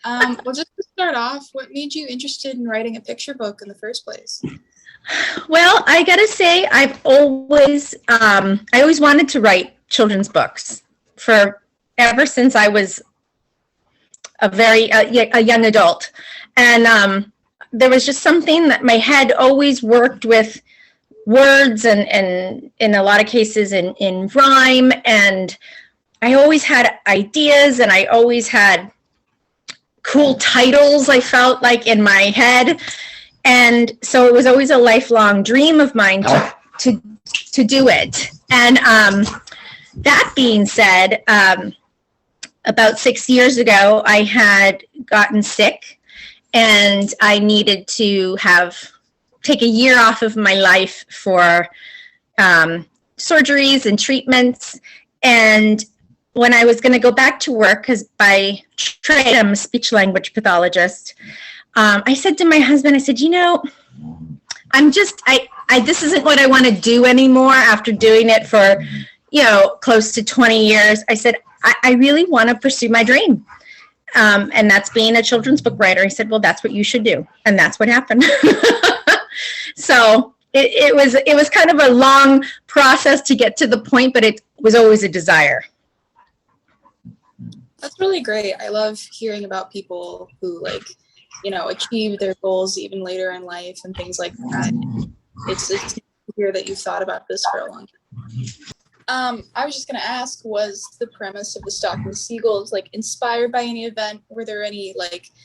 Well, just to start off, what made you interested in writing a picture book in the first place? Well, I gotta say, I always wanted to write children's books for ever since I was a young adult, and there was just something that my head always worked with words and in a lot of cases in rhyme, and I always had ideas and I always had cool titles, I felt like, in my head. And so it was always a lifelong dream of mine to do it. And that being said, about 6 years ago, I had gotten sick and I needed to take a year off of my life for surgeries and treatments. And when I was going to go back to work, because by trade I'm a speech language pathologist, I said to my husband, I said, this isn't what I want to do anymore after doing it for, close to 20 years. I said, I really want to pursue my dream. And that's being a children's book writer. He said, well, that's what you should do. And that's what happened. So it was kind of a long process to get to the point, but it was always a desire. That's really great. I love hearing about people who achieve their goals even later in life and things like that. It's to hear that you've thought about this for a long time. I was just going to ask, was the premise of the Stalking Seagulls inspired by any event? Were there any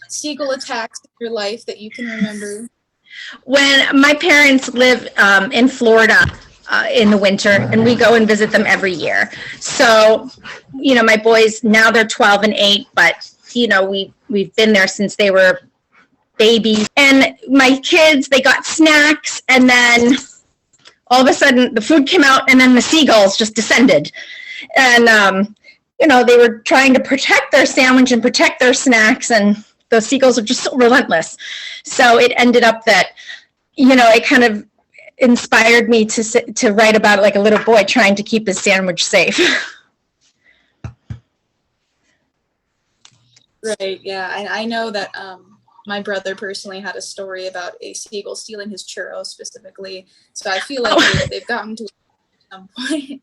seagull attacks in your life that you can remember? When my parents live in Florida in the winter, and we go and visit them every year. So, my boys, now they're 12 and 8, but, we've been there since they were babies. And my kids, they got snacks, and then all of a sudden the food came out, and then the seagulls just descended. And, they were trying to protect their sandwich and protect their snacks, and the seagulls are just so relentless. So it ended up that, it kind of inspired me to write about it like a little boy trying to keep his sandwich safe. Right, yeah. I know that my brother personally had a story about a seagull stealing his churros specifically. So I feel like they've gotten to some point.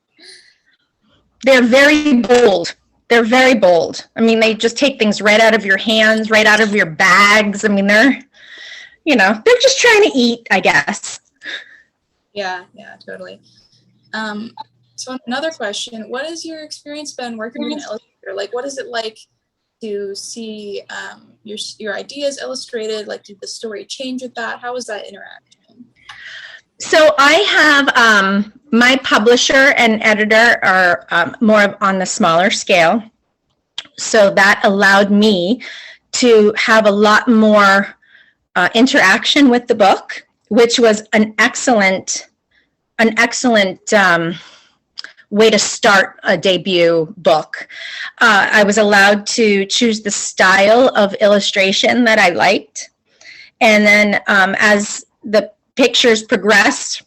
They're very bold. They're very bold. I mean, they just take things right out of your hands, right out of your bags. I mean, they're just trying to eat, I guess. Yeah, totally. So another question, what has your experience been working with an illustrator? What is it like to see your ideas illustrated? Did the story change with that? How was that interaction? So I have my publisher and editor are more on the smaller scale. So that allowed me to have a lot more interaction with the book, which was an excellent way to start a debut book. I was allowed to choose the style of illustration that I liked. And then as the pictures progressed,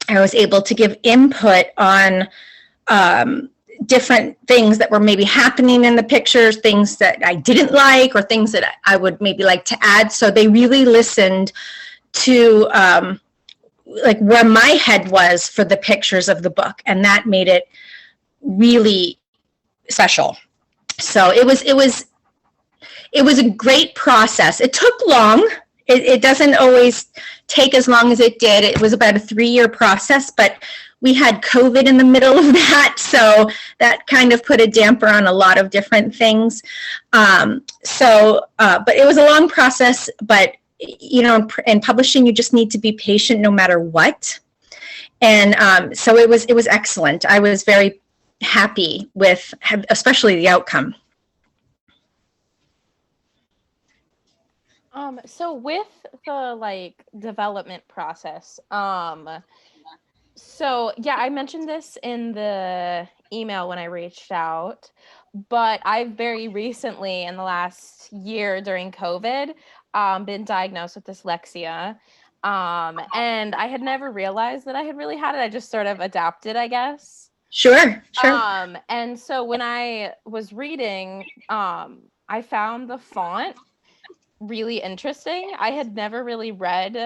I was able to give input on different things that were maybe happening in the pictures, things that I didn't like, or things that I would maybe like to add. So they really listened to where my head was for the pictures of the book, and that made it really special. So it was a great process. It took long. It doesn't always take as long as it did. It was about a 3-year process, but we had COVID in the middle of that, so that kind of put a damper on a lot of different things. But it was a long process, but in publishing, you just need to be patient no matter what. And so it was excellent. I was very happy with, especially the outcome. So with the development process, so yeah, I mentioned this in the email when I reached out, but I've very recently, in the last year during COVID, been diagnosed with dyslexia. And I had never realized that I had really had it. I just sort of adapted, I guess. Sure. And so when I was reading I found the font really interesting. I had never really read,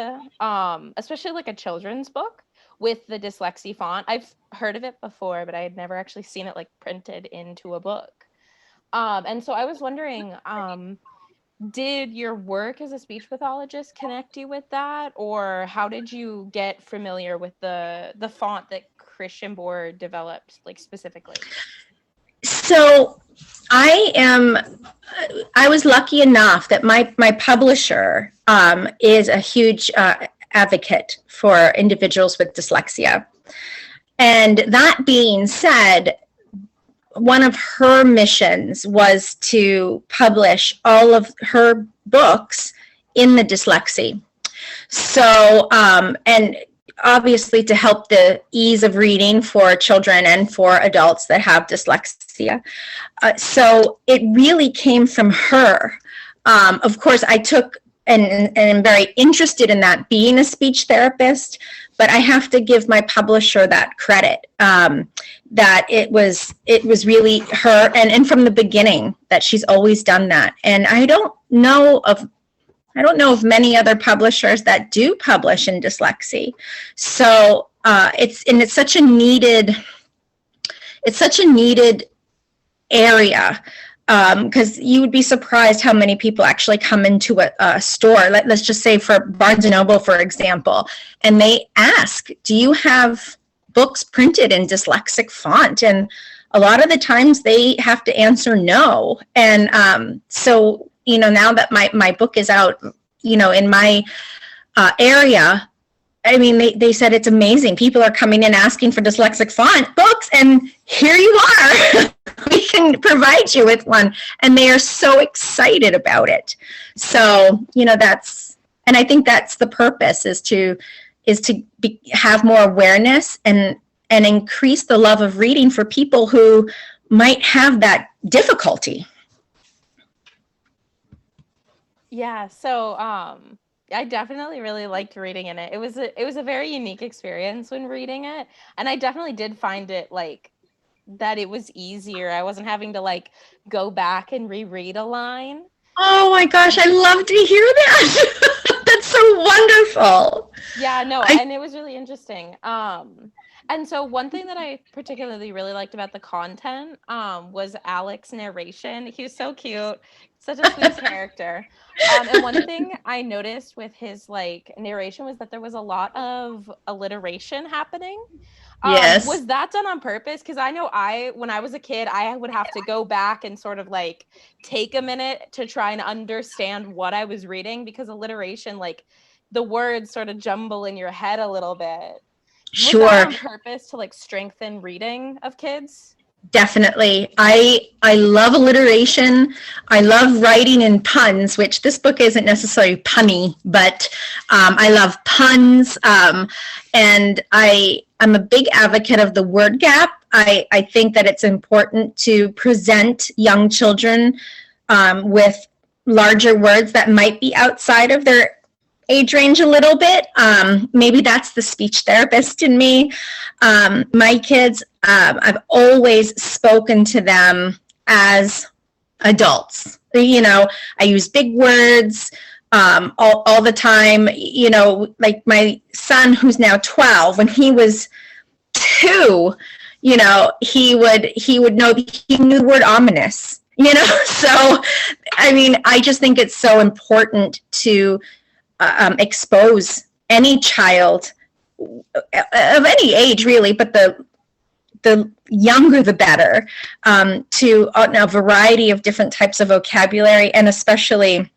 especially like a children's book with the dyslexia font. I've heard of it before, but I had never actually seen it like printed into a book. And so I was wondering, did your work as a speech pathologist connect you with that, or how did you get familiar with the font that Christian Board developed, like specifically? So I was lucky enough that my publisher is a huge advocate for individuals with dyslexia. And that being said, one of her missions was to publish all of her books in the dyslexia. So, and obviously to help the ease of reading for children and for adults that have dyslexia. So it really came from her. Of course, I took and am very interested in that, being a speech therapist, but I have to give my publisher that credit, that it was really her, and from the beginning that she's always done that. And I don't know of many other publishers that do publish in dyslexia. So it's such a needed area, because you would be surprised how many people actually come into a store. Let's just say for Barnes & Noble, for example, and they ask, do you have books printed in dyslexic font? And a lot of the times they have to answer no. And so, now that my book is out, in my area, I mean, they said it's amazing. People are coming in asking for dyslexic font books, and here you are. We can provide you with one. And they are so excited about it. So, and I think that's the purpose, is to have more awareness and increase the love of reading for people who might have that difficulty. Yeah, so I definitely really liked reading in it. It was a very unique experience when reading it, and I definitely did find it like that it was easier. I wasn't having to like go back and reread a line. Oh my gosh, I love to hear that. That's so wonderful. Yeah, no, and it was really interesting. And so one thing that I particularly really liked about the content was Alec's narration. He was so cute, such a sweet character. And one thing I noticed with his like narration was that there was a lot of alliteration happening. Yes. Was that done on purpose? Because I know when I was a kid, I would have to go back and sort of like take a minute to try and understand what I was reading, because alliteration, like the words sort of jumble in your head a little bit. Sure. Was that on purpose to like strengthen reading of kids? Definitely. I love alliteration. I love writing in puns, which this book isn't necessarily punny, but I love puns. And I'm a big advocate of the word gap. I think that it's important to present young children with larger words that might be outside of their age range a little bit. Maybe that's the speech therapist in me. My kids, I've always spoken to them as adults. I use big words all the time. Like my son, who's now 12, when he was 2, he would know, he knew the word ominous, So, I mean, I just think it's so important to expose any child of any age, really, but the younger the better, to a variety of different types of vocabulary, and especially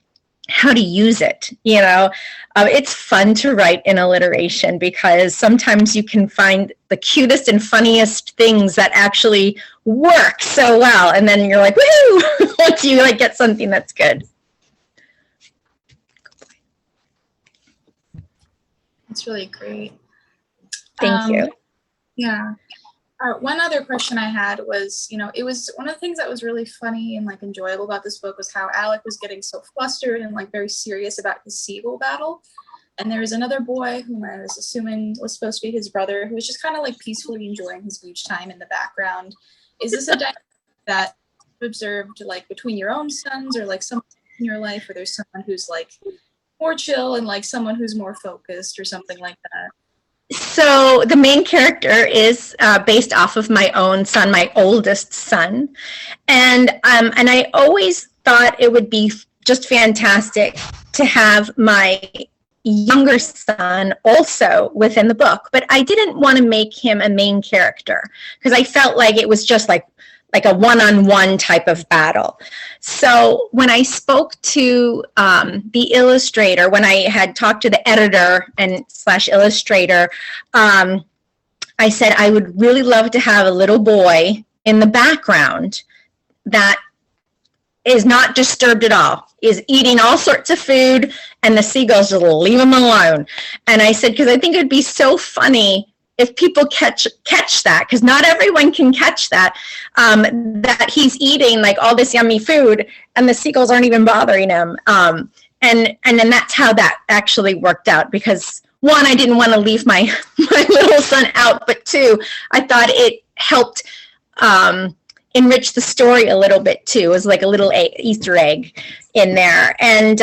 how to use it. It's fun to write in alliteration, because sometimes you can find the cutest and funniest things that actually work so well, and then you're like, woohoo, once you like get something that's good. It's really great. Thank you. Yeah. One other question I had was, it was one of the things that was really funny and like enjoyable about this book was how Alec was getting so flustered and like very serious about his seagull battle. And there was another boy whom I was assuming was supposed to be his brother, who was just kind of like peacefully enjoying his beach time in the background. Is this a dynamic that observed, like between your own sons, or like someone in your life, or there's someone who's like more chill and like someone who's more focused or something like that? So the main character is based off of my own son, my oldest son, and I always thought it would be just fantastic to have my younger son also within the book, but I didn't want to make him a main character because I felt like it was just like a one-on-one type of battle. So when I spoke to the illustrator, when I had talked to the editor and / illustrator, I said I would really love to have a little boy in the background that is not disturbed at all, is eating all sorts of food, and the seagulls just leave him alone. And I said, because I think it would be so funny if people catch that, because not everyone can catch that, that he's eating like all this yummy food and the seagulls aren't even bothering him. And then that's how that actually worked out, because one, I didn't want to leave my little son out, but two, I thought it helped enrich the story a little bit too. It was like a little Easter egg in there. And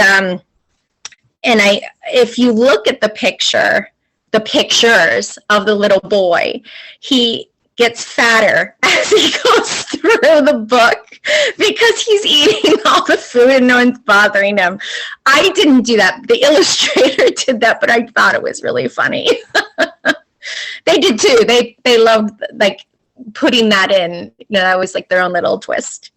if you look at the pictures of the little boy, he gets fatter as he goes through the book because he's eating all the food and no one's bothering him. I didn't do that. The illustrator did that, but I thought it was really funny. They did too. They loved like putting that in. You know, that was like their own little twist.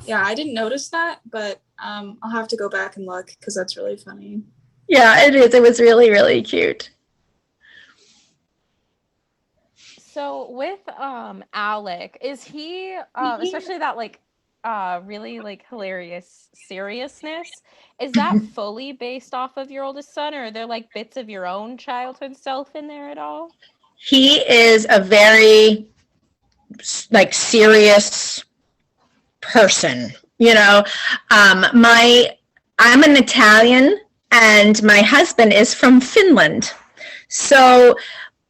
Yeah, I didn't notice that, but I'll have to go back and look because that's really funny. Yeah, it is. It was really, really cute. So with Alec, is he especially that like really like hilarious seriousness, is that fully based off of your oldest son, or are there like bits of your own childhood self in there at all? He is a very like serious person, you know. I'm an Italian and my husband is from Finland. So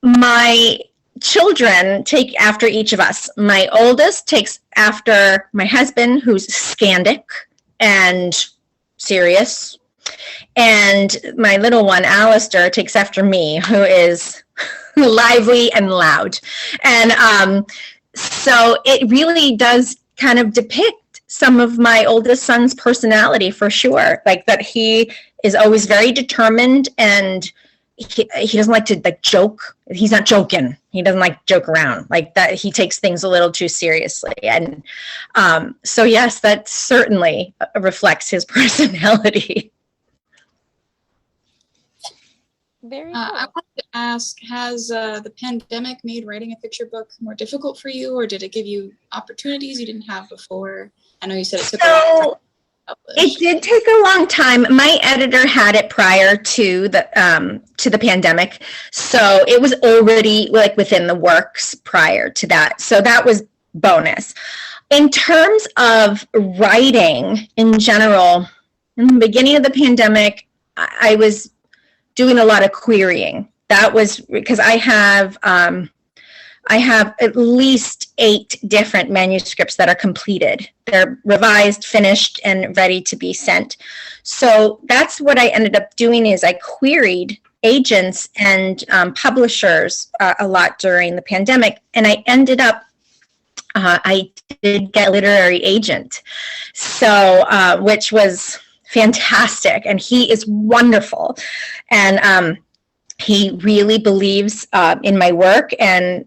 my children take after each of us. My oldest takes after my husband, who's Scandic and serious. And my little one, Alistair, takes after me, who is lively and loud. And so it really does kind of depict some of my oldest son's personality for sure. Like that he is always very determined, and he doesn't like to like joke. He's not joking. He doesn't like joke around like that. He takes things a little too seriously. And so yes, that certainly reflects his personality. Very cool. I wanted to ask, has the pandemic made writing a picture book more difficult for you, or did it give you opportunities you didn't have before? I know you said it took a long time to publish. It did take a long time. My editor had it prior to the pandemic, so it was already like within the works prior to that. So that was bonus. In terms of writing in general, in the beginning of the pandemic, I was doing a lot of querying. That was because I have at least 8 different manuscripts that are completed. They're revised, finished, and ready to be sent. So that's what I ended up doing is I queried agents and publishers a lot during the pandemic, and I ended up I did get a literary agent, so which was fantastic, and he is wonderful, and he really believes in my work, and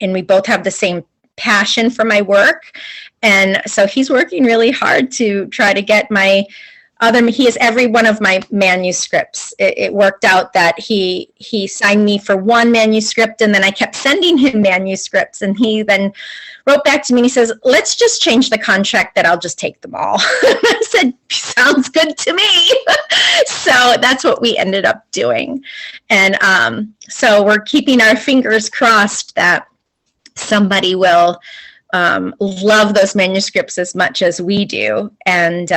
we both have the same passion for my work, and so he's working really hard to try to get he has every one of my manuscripts. It worked out that he signed me for one manuscript, and then I kept sending him manuscripts, and he then wrote back to me and he says, let's just change the contract that I'll just take them all. I said, sounds good to me. So that's what we ended up doing. And so we're keeping our fingers crossed that somebody will love those manuscripts as much as we do, and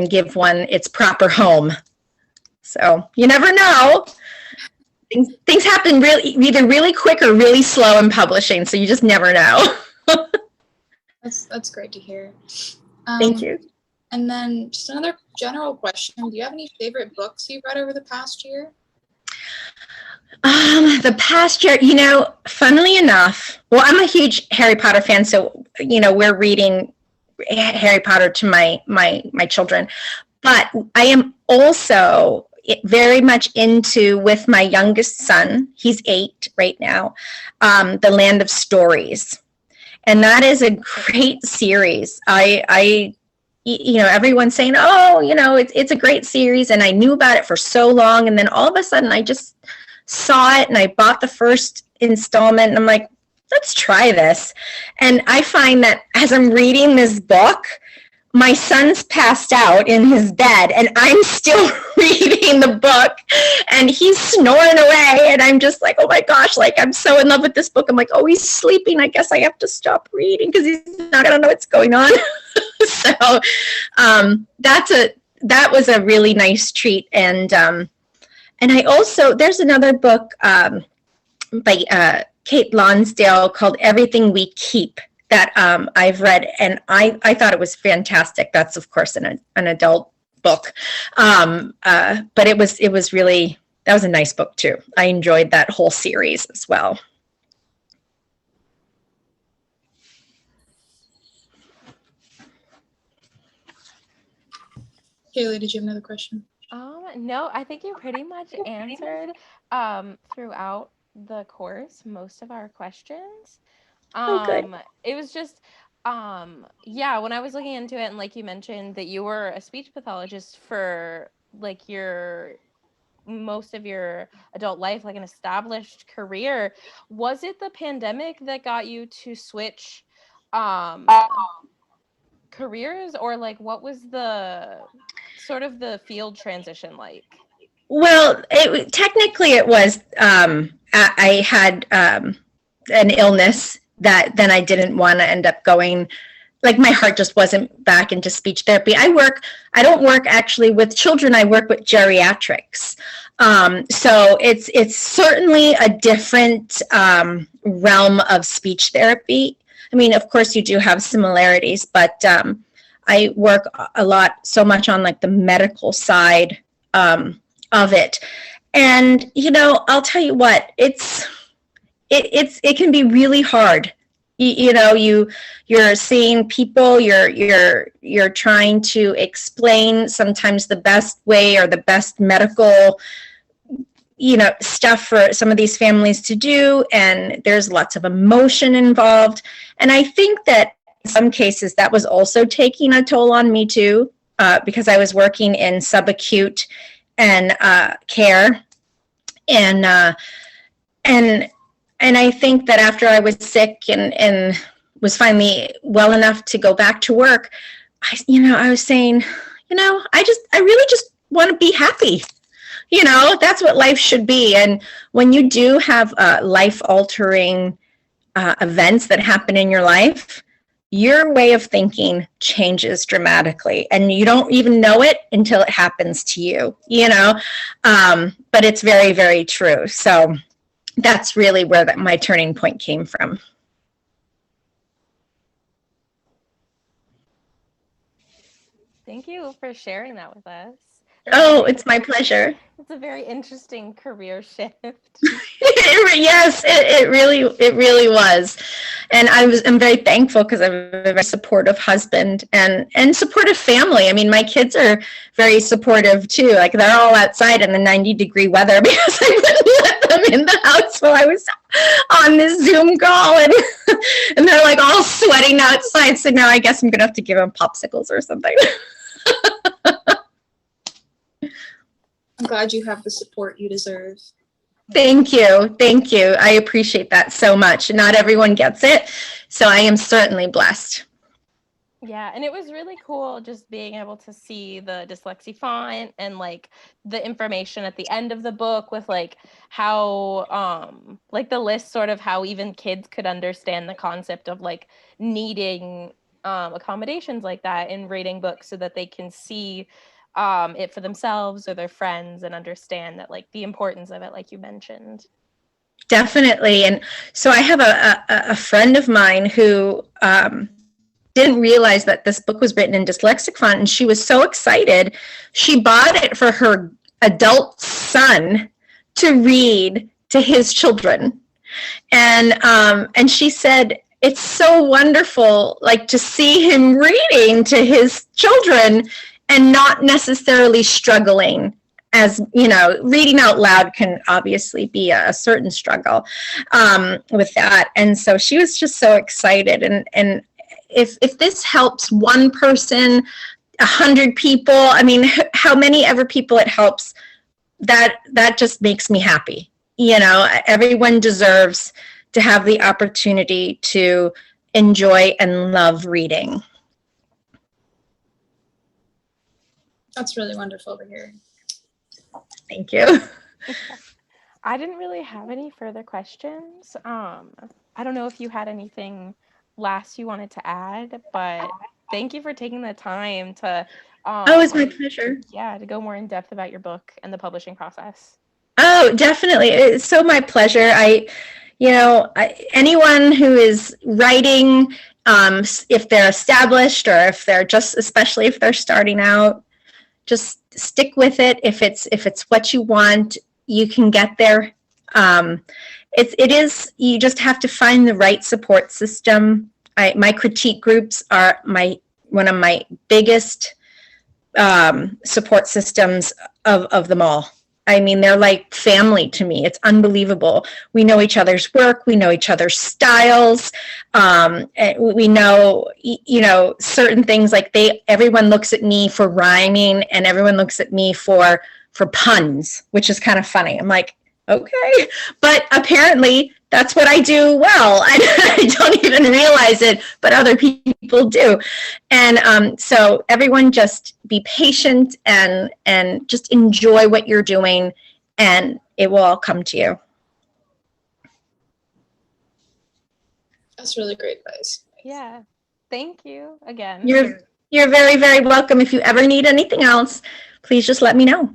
give one its proper home. So you never know. Things happen either really quick or really slow in publishing, so you just never know. That's great to hear. Thank you. And then just another general question. Do you have any favorite books you've read over the past year? The past year, funnily enough, well, I'm a huge Harry Potter fan, so, we're reading Harry Potter to my children. But I am also very much into, with my youngest son, he's 8 right now, The Land of Stories. And that is a great series. Everyone's saying, oh, it's a great series. And I knew about it for so long. And then all of a sudden I just saw it and I bought the first installment and I'm like, let's try this. And I find that as I'm reading this book, my son's passed out in his bed and I'm still reading the book and he's snoring away. And I'm just like, oh my gosh, like I'm so in love with this book. I'm like, oh, he's sleeping. I guess I have to stop reading because he's not going to know what's going on. So that was a really nice treat. And I also, there's another book by Kate Lonsdale called Everything We Keep that I've read, and I thought it was fantastic. That's, of course, an adult book. But it was really, that was a nice book too. I enjoyed that whole series as well. Kaylee, did you have another question? No, I think you pretty much answered throughout the course most of our questions. Good. It was just when I was looking into it, and like you mentioned that you were a speech pathologist for like most of your adult life, like an established career. Was it the pandemic that got you to switch careers, or like what was the sort of the field transition like? Well, technically it was, I had an illness that then I didn't want to end up going, like my heart just wasn't back into speech therapy. I don't work actually with children, I work with geriatrics. So it's certainly a different realm of speech therapy. I mean, of course you do have similarities, but I work so much on like the medical side of it. And, I'll tell you what, it can be really hard. You're seeing people, you're trying to explain sometimes the best way or the best medical, stuff for some of these families to do. And there's lots of emotion involved. And I think that in some cases that was also taking a toll on me too, because I was working in subacute and care. And I think that after I was sick and was finally well enough to go back to work, I was saying, I really just want to be happy. That's what life should be. And when you do have life-altering events that happen in your life, your way of thinking changes dramatically, and you don't even know it until it happens to you, but it's very, very true. So that's really where my turning point came from. Thank you for sharing that with us. Oh, it's my pleasure. It's a very interesting career shift. Yes, it really was. And I'm very thankful because I have a very supportive husband and supportive family. I mean, my kids are very supportive too. Like they're all outside in the 90-degree weather because I wouldn't let them in the house while I was on this Zoom call, and they're like all sweating outside. So now I guess I'm gonna have to give them popsicles or something. I'm glad you have the support you deserve. Thank you. I appreciate that so much. Not everyone gets it, so I am certainly blessed. Yeah, and it was really cool just being able to see the dyslexia font and like the information at the end of the book with like how like the list, sort of how even kids could understand the concept of like needing accommodations like that in reading books so that they can see it for themselves or their friends and understand that like the importance of it, like you mentioned. Definitely. And so I have a friend of mine who didn't realize that this book was written in dyslexic font, and she was so excited. She bought it for her adult son to read to his children. And she said, it's so wonderful, like, to see him reading to his children and not necessarily struggling. As you know, reading out loud can obviously be a certain struggle with that. And so she was just so excited. And if this helps one person, 100 people, I mean, how many ever people it helps, that just makes me happy. You know, everyone deserves to have the opportunity to enjoy and love reading. That's really wonderful to hear. Thank you. I didn't really have any further questions. I don't know if you had anything last you wanted to add, but thank you for taking the time to Oh, it's my pleasure. Yeah, to go more in depth about your book and the publishing process. Oh, definitely. It's so my pleasure. Anyone who is writing, if they're established or if they're just, especially if they're starting out, just stick with it. If it's what you want, you can get there. You just have to find the right support system. My critique groups are one of my biggest support systems of them all. I mean, they're like family to me. It's unbelievable. We know each other's work. We know each other's styles. We know, certain things, like everyone looks at me for rhyming and everyone looks at me for puns, which is kind of funny. I'm like, okay, but apparently that's what I do well. I don't even realize it, but other people do. And so everyone just be patient and just enjoy what you're doing, and it will all come to you. That's really great advice. Yeah. Thank you again. You're very, very welcome. If you ever need anything else, please just let me know.